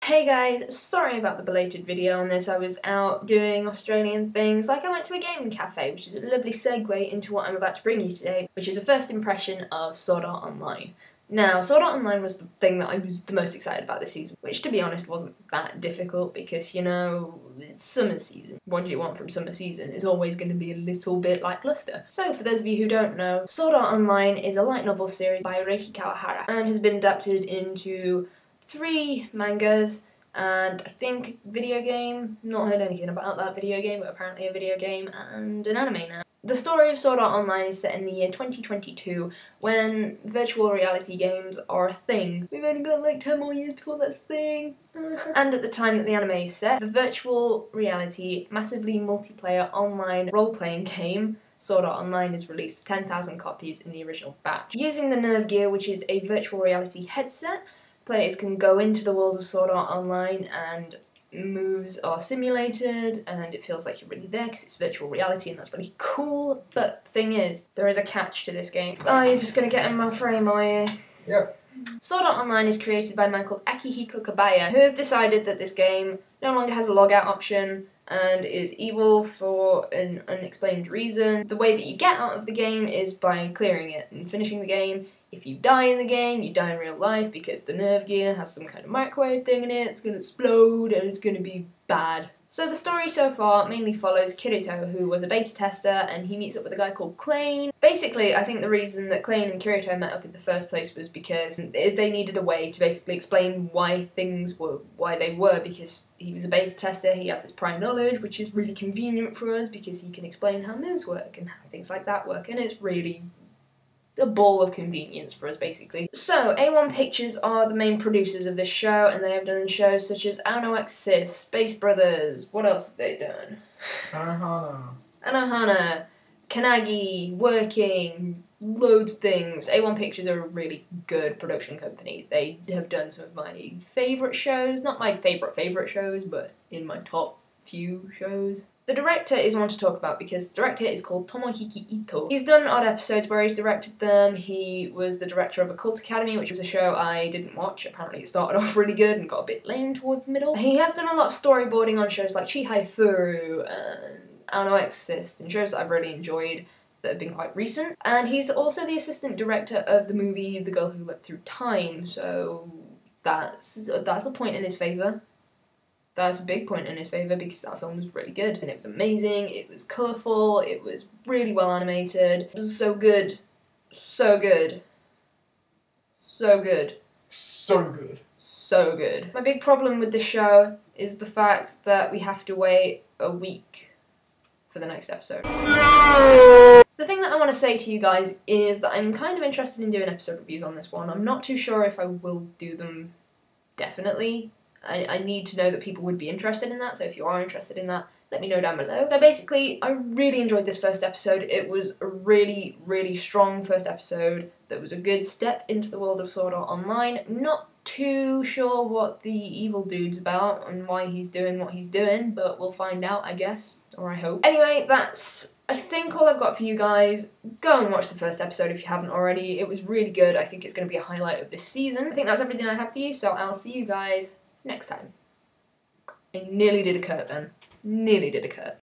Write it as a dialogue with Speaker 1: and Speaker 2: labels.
Speaker 1: Hey guys, sorry about the belated video on this. I was out doing Australian things, like I went to a gaming cafe, which is a lovely segue into what I'm about to bring you today, which is a first impression of Sword Art Online. Now, Sword Art Online was the thing that I was the most excited about this season, which to be honest wasn't that difficult because, you know, it's summer season. What do you want from summer season? It's always going to be a little bit lackluster. So, for those of you who don't know, Sword Art Online is a light novel series by Reiki Kawahara and has been adapted into 3 mangas and I think video game, not heard anything about that video game, but apparently a video game and an anime now. The story of Sword Art Online is set in the year 2022 when virtual reality games are a thing. We've only got like 10 more years before that's a thing. And at the time that the anime is set, the virtual reality, massively multiplayer online role-playing game Sword Art Online is released with 10,000 copies in the original batch. Using the Nerve Gear, which is a virtual reality headset, players can go into the world of Sword Art Online and moves are simulated and it feels like you're really there because it's virtual reality and that's really cool. But the thing is, there is a catch to this game. Oh, you're just gonna get in my frame, are you?
Speaker 2: Yep.
Speaker 1: Sword Art Online is created by a man called Akihiko Kabaya, who has decided that this game no longer has a logout option and is evil for an unexplained reason. The way that you get out of the game is by clearing it and finishing the game. If you die in the game, you die in real life because the Nerve Gear has some kind of microwave thing in it, it's going to explode and it's going to be bad. So the story so far mainly follows Kirito, who was a beta tester, and he meets up with a guy called Klain. Basically, I think the reason that Klain and Kirito met up in the first place was because they needed a way to basically explain why things were why they were, because he was a beta tester, he has this prior knowledge, which is really convenient for us because he can explain how moves work and how things like that work, and it's really a ball of convenience for us, basically. So, A1 Pictures are the main producers of this show, and they have done shows such as Anohana Sis, Space Brothers, what else have they done? Anohana, Kanagi, Working, loads of things. A1 Pictures are a really good production company. They have done some of my favourite shows, not my favourite shows, but in my top few shows. The director is one to talk about because the director is called Tomohiki Ito. He's done odd episodes where he's directed them. He was the director of Occult Academy, which was a show I didn't watch. Apparently it started off really good and got a bit lame towards the middle. He has done a lot of storyboarding on shows like Chihai Furu and Ano Exorcist, and shows that I've really enjoyed that have been quite recent. And he's also the assistant director of the movie The Girl Who Leapt Through Time, so that's a point in his favour. That's a big point in his favour because that film was really good and it was amazing, it was colourful, it was really well animated, it was so good, so good, so good,
Speaker 2: So good.
Speaker 1: so good. My big problem with this show is the fact that we have to wait a week for the next episode.
Speaker 2: No!
Speaker 1: The thing that I want to say to you guys is that I'm kind of interested in doing episode reviews on this one. I'm not too sure if I will do them definitely. I need to know that people would be interested in that, so if you are interested in that, let me know down below. So basically, I really enjoyed this first episode. It was a really, really strong first episode that was a good step into the world of Sword Art Online. Not too sure what the evil dude's about and why he's doing what he's doing, but we'll find out, I guess, or I hope. Anyway, that's, I think, all I've got for you guys. Go and watch the first episode if you haven't already. It was really good. I think it's going to be a highlight of this season. I think that's everything I have for you, so I'll see you guys next time. I nearly did a Kurt then. Nearly did a Kurt.